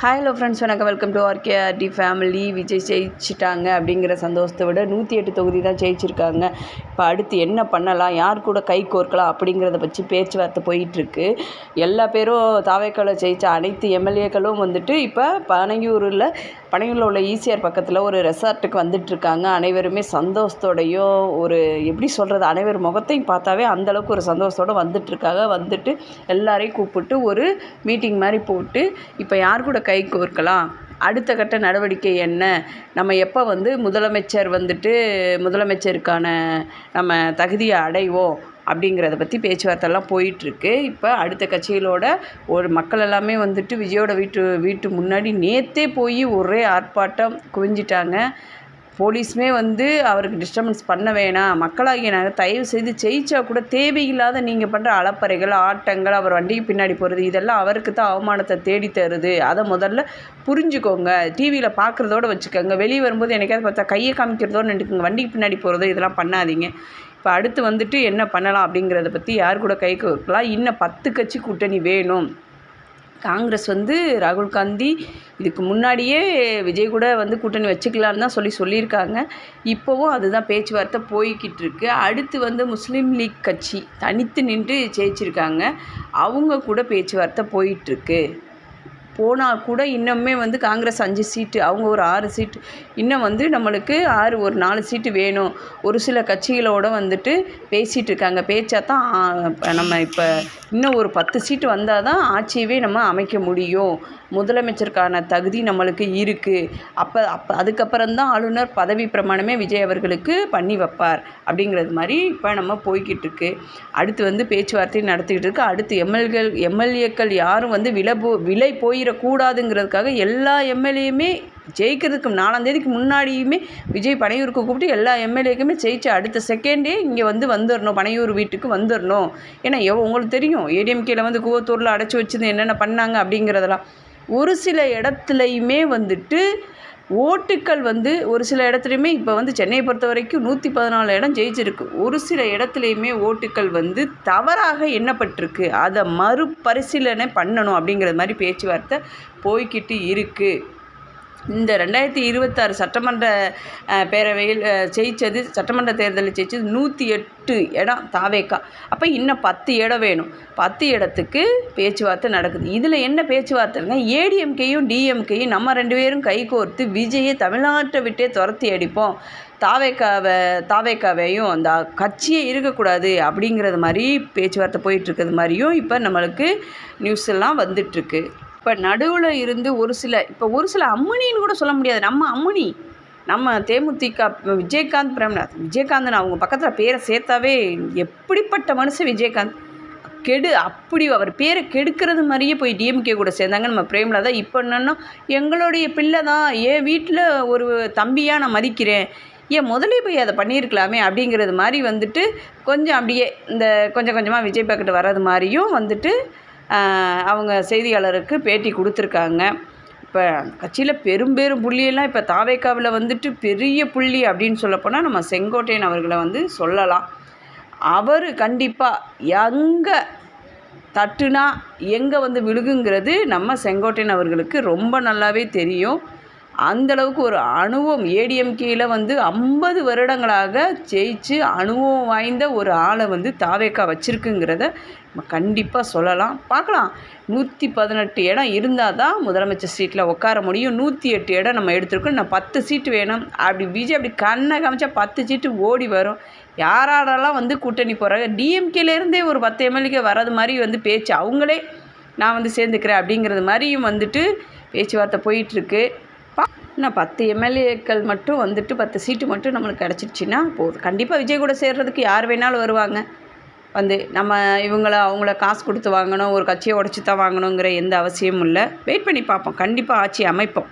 Hi hello friends, வணக்கம். Welcome to RKRD family. Vijay ஜெயிச்சிட்டாங்க அப்படிங்கிற சந்தோஷத்தை விட 108 தொகுதி தான் ஜெயிச்சிருக்காங்க. இப்போ அடுத்து என்ன பண்ணலாம், யார் கூட கை கோர்க்கலாம் அப்படிங்கிறத பற்றி பேச்சுவார்த்தை போயிட்டுருக்கு. எல்லா பேரும் தாவேக்காவில் ஜெயித்த அனைத்து எம்எல்ஏக்களும் வந்துட்டு இப்போ பனையூரில் உள்ள ஈசிஆர் பக்கத்தில் ஒரு ரெசார்ட்டுக்கு வந்துட்டுருக்காங்க. அனைவருமே சந்தோஷத்தோடையும் ஒரு எப்படி சொல்கிறது, அனைவர் முகத்தையும் பார்த்தாவே அந்தளவுக்கு ஒரு சந்தோஷத்தோடு வந்துட்டுருக்காங்க. வந்துட்டு எல்லாரையும் கூப்பிட்டு ஒரு மீட்டிங் மாதிரி போட்டு இப்போ யார் கூட கை கோர்க்கலாம், அடுத்த கட்ட நடவடிக்கை என்ன, நம்ம எப்போ முதலமைச்சருக்கான நம்ம தகுதியை அடைவோம் அப்படிங்கிறத பற்றி பேச்சுவார்த்தைலாம் போயிட்டுருக்கு. இப்போ அடுத்த கட்சிகளோட ஒரு மக்கள் எல்லாமே வந்துட்டு விஜயோட வீட்டு முன்னாடி நேற்றே போய் ஒரே ஆர்ப்பாட்டம் குவிஞ்சிட்டாங்க. போலீஸுமே அவருக்கு டிஸ்டர்பன்ஸ் பண்ண வேணாம், மக்களாகிய நாங்கள் தயவு செய்து ஜெயிச்சா கூட தேவையில்லாத நீங்கள் பண்ணுற அலப்பறைகள், ஆட்டங்கள், அவர் வண்டிக்கு பின்னாடி போகிறது, இதெல்லாம் அவருக்கு தான் அவமானத்தை தேடி தருது. அதை முதல்ல புரிஞ்சுக்கோங்க. டிவியில் பார்க்குறதோடு வச்சுக்கோங்க. வெளியே வரும்போது எனக்காவது பார்த்தா கையை காமிக்கிறதோடு நினைக்குங்க. வண்டிக்கு பின்னாடி போகிறது இதெல்லாம் பண்ணாதீங்க. இப்போ அடுத்து என்ன பண்ணலாம் அப்படிங்கிறத பற்றி யார் கூட கை கோர்க்கலாம். இன்னும் 10 கட்சி கூட்டணி வேணும். காங்கிரஸ் ராகுல் காந்தி இதுக்கு முன்னாடியே விஜய் கூட கூட்டணி வச்சுக்கலான்னு தான் சொல்லியிருக்காங்க. இப்போவும் அதுதான் பேச்சுவார்த்தை போய்கிட்டு இருக்கு. அடுத்து முஸ்லீம் லீக் கட்சி தனித்து நின்று ஜெயிச்சிருக்காங்க. அவங்க கூட பேச்சுவார்த்தை போயிட்டுருக்கு. போனால் கூட இன்னுமே காங்கிரஸ் 5 சீட்டு, அவங்க ஒரு 6 சீட்டு, இன்னும் நம்மளுக்கு ஒரு 4 சீட்டு வேணும். ஒரு சில கட்சிகளோடு பேசிகிட்டு இருக்காங்க. பேச்சா தான் நம்ம இப்போ இன்னும் ஒரு 10 சீட்டு வந்தால் தான் ஆட்சியவே நம்ம அமைக்க முடியும். முதலமைச்சருக்கான தகுதி நம்மளுக்கு இருக்குது. அதுக்கப்புறம்தான் ஆளுநர் பதவி பிரமாணமே விஜய் அவர்களுக்கு பண்ணி வைப்பார் அப்படிங்கிறது மாதிரி இப்போ நம்ம போய்கிட்டு இருக்கு. அடுத்து பேச்சுவார்த்தை நடத்திக்கிட்டு இருக்கு. அடுத்து எம்எல்ஏக்கள் யாரும் விலை போயிடக்கூடாதுங்கிறதுக்காக எல்லா எம்எல்ஏயுமே ஜெயிக்கிறதுக்கு 4ஆம் தேதிக்கு முன்னாடியுமே விஜய் பனையூருக்கு கூப்பிட்டு எல்லா எம்எல்ஏக்குமே ஜெயிச்சு அடுத்த செகண்டே இங்கே வந்துடணும், பனையூர் வீட்டுக்கு வந்துடணும். ஏன்னா உங்களுக்கு தெரியும், ஏடிஎம்கேல கூவத்தூரில் அடைச்சி வச்சுது என்னென்ன பண்ணாங்க அப்படிங்கிறதெல்லாம். ஒரு சில இடத்துலையுமே ஓட்டுக்கள் ஒரு சில இடத்துலையுமே இப்போ சென்னையை பொறுத்த வரைக்கும் 114 இடம் ஜெயிச்சிருக்கு. ஒரு சில இடத்துலையுமே ஓட்டுக்கள் தவறாக எண்ணப்பட்டிருக்கு. அதை மறுபரிசீலனை பண்ணணும் அப்படிங்கிற மாதிரி பேச்சுவார்த்தை போய்கிட்டு இருக்குது. இந்த 2026 சட்டமன்ற பேரவையில் சட்டமன்ற தேர்தலில் ஜெயிச்சது 108 இடம் தாவேக்கா. அப்போ இன்னும் 10 இடம் வேணும். 10 இடத்துக்கு பேச்சுவார்த்தை நடக்குது. இதில் என்ன பேச்சுவார்த்தைங்க, ஏடிஎம்கேயும் டிஎம்கேயும் நம்ம 2 பேரும் கைகோர்த்து விஜயை தமிழ்நாட்டை விட்டே துரத்தி அடிப்போம், தாவேக்காவையும் அந்த கட்சியே இருக்கக்கூடாது அப்படிங்கிறது மாதிரி பேச்சுவார்த்தை போயிட்டுருக்கிறது மாதிரியும் இப்போ நம்மளுக்கு நியூஸ் எல்லாம் வந்துட்டுருக்கு. இப்போ நடுவில் இருந்து ஒரு சில அம்முனின்னு கூட சொல்ல முடியாது. நம்ம தேமுதிக விஜயகாந்த் அவங்க பக்கத்தில் பேரை சேர்த்தாவே எப்படிப்பட்ட மனுஷன் விஜயகாந்த், அப்படி அவர் பேரை கெடுக்கிறது மாதிரியே போய் டிஎம்கே கூட சேர்ந்தாங்க நம்ம பிரேமலதா. இப்போ என்னென்னா எங்களுடைய பிள்ளை தான், என் வீட்டில் ஒரு தம்பியாக நான் மதிக்கிறேன், முதலே போய் அதை பண்ணியிருக்கலாமே அப்படிங்கிறது மாதிரி கொஞ்சம் அப்படியே இந்த கொஞ்சம் கொஞ்சமாக விஜய் பக்கத்து வர்றது மாதிரியும் அவங்க செய்தியாளருக்கு பேட்டி கொடுத்துருக்காங்க. இப்போ கட்சியில் பெரும் புள்ளியெல்லாம் இப்போ தாவேக்காவில் பெரிய புள்ளி அப்படின்னு சொல்லப்போனால் நம்ம செங்கோட்டையன் அவர்களை சொல்லலாம். அவர் கண்டிப்பாக எங்கே தட்டுனா எங்கே விழுகுங்கிறது நம்ம செங்கோட்டையன் அவர்களுக்கு ரொம்ப நல்லாவே தெரியும். அந்தளவுக்கு ஒரு அனுபவம் ஏடிஎம்கேயில் 50 வருடங்களாக ஜெயிச்சு அனுபவம் வாய்ந்த ஒரு ஆளை தாவேக்கா வச்சுருக்குங்கிறத நம்ம கண்டிப்பாக சொல்லலாம். பார்க்கலாம். 118 இடம் இருந்தால் தான் முதலமைச்சர் சீட்டில் உட்கார முடியும். 108 இடம் நம்ம எடுத்துருக்கோம். இன்னும் 10 சீட்டு வேணும். அப்படி கண்ணை காமிச்சா 10 சீட்டு ஓடி வரும். யாரெல்லாம் கூட்டணி போகிறாங்க, டிஎம்கேலேருந்தே ஒரு 10 எம்எல்ஏ வர்றது மாதிரி பேச்சு, அவங்களே நான் சேர்ந்துக்கிறேன் அப்படிங்கிறது மாதிரியும் பேச்சுவார்த்தை போயிட்டுருக்கு. இன்னும் 10 எம்எல்ஏக்கள் மட்டும் 10 சீட்டு மட்டும் நம்மளுக்கு கிடச்சிருச்சின்னா போதும். கண்டிப்பாக விஜய் கூட சேர்றதுக்கு யார் வேணாலும் வருவாங்க. நம்ம அவங்கள காசு கொடுத்து வாங்கணும், ஒரு கட்சியை உடச்சி தான் வாங்கணுங்கிற எந்த அவசியமும் இல்லை. வெயிட் பண்ணி பார்ப்போம். கண்டிப்பாக ஆட்சி அமைப்போம்.